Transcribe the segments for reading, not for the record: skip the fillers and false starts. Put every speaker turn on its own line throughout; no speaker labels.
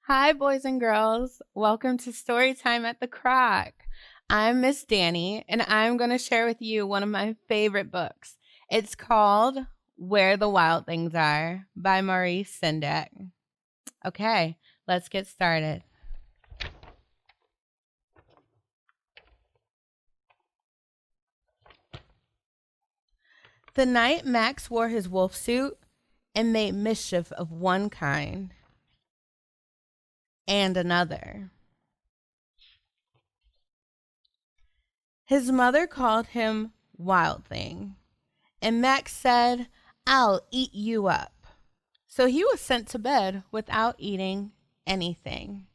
Hi, boys and girls. Welcome to Storytime at the Croc. I'm Miss Danny, and I'm going to share with you one of my favorite books. It's called Where the Wild Things Are by Maurice Sendak. Okay, let's get started. The night Max wore his wolf suit and made mischief of one kind and another. His mother called him Wild Thing, and Max said, "I'll eat you up." So he was sent to bed without eating anything.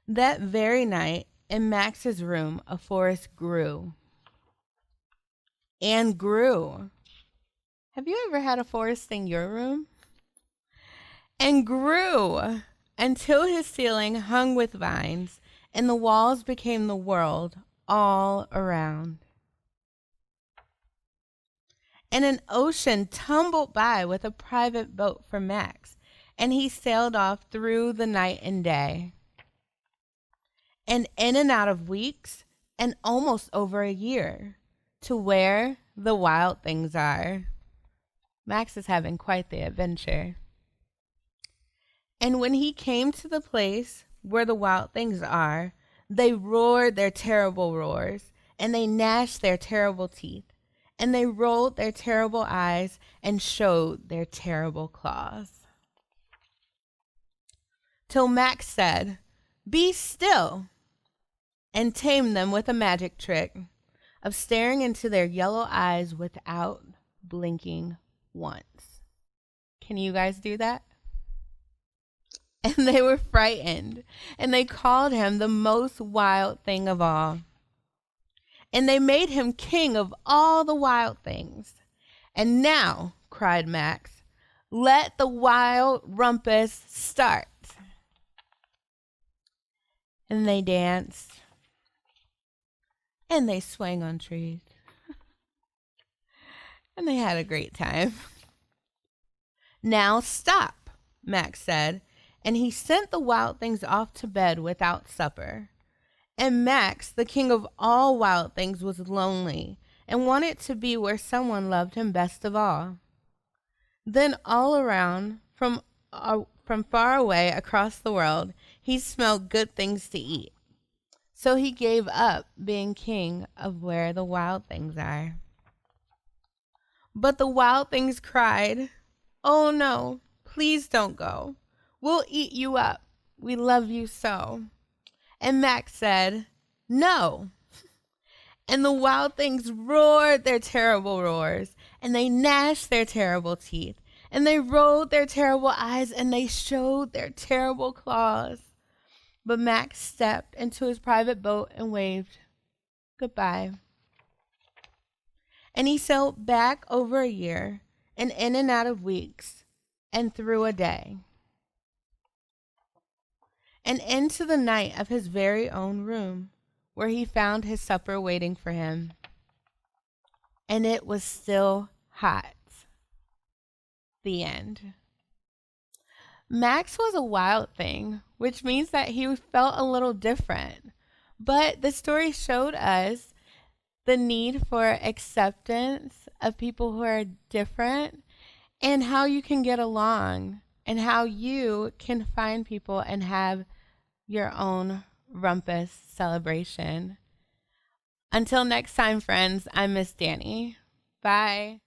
That very night, in Max's room, a forest grew and grew. Have you ever had a forest in your room? And grew until his ceiling hung with vines, and the walls became the world all around. And an ocean tumbled by with a private boat for Max, and he sailed off through the night and day, and in and out of weeks, and almost over a year, to where the wild things are. Max is having quite the adventure. And when he came to the place where the wild things are, they roared their terrible roars, and they gnashed their terrible teeth, and they rolled their terrible eyes and showed their terrible claws. Till Max said, "Be still," and tamed them with a magic trick of staring into their yellow eyes without blinking once. Can you guys do that? And they were frightened, and they called him the most wild thing of all. And they made him king of all the wild things. And now, cried Max, let the wild rumpus start. And they danced, and they swung on trees, and they had a great time. "Now stop," Max said, and he sent the wild things off to bed without supper. And Max, the king of all wild things, was lonely and wanted to be where someone loved him best of all. Then all around, from far away across the world, he smelled good things to eat. So he gave up being king of where the wild things are. But the wild things cried, "Oh no, please don't go. We'll eat you up. We love you so." And Max said, "No." And the wild things roared their terrible roars, and they gnashed their terrible teeth, and they rolled their terrible eyes, and they showed their terrible claws. But Max stepped into his private boat and waved goodbye. And he sailed back over a year, and in and out of weeks, and through a day, and into the night of his very own room, where he found his supper waiting for him. And it was still hot. The end. Max was a wild thing, which means that he felt a little different. But the story showed us the need for acceptance of people who are different and how you can get along and how you can find people and have your own rumpus celebration. Until next time, friends, I'm Miss Danny. Bye.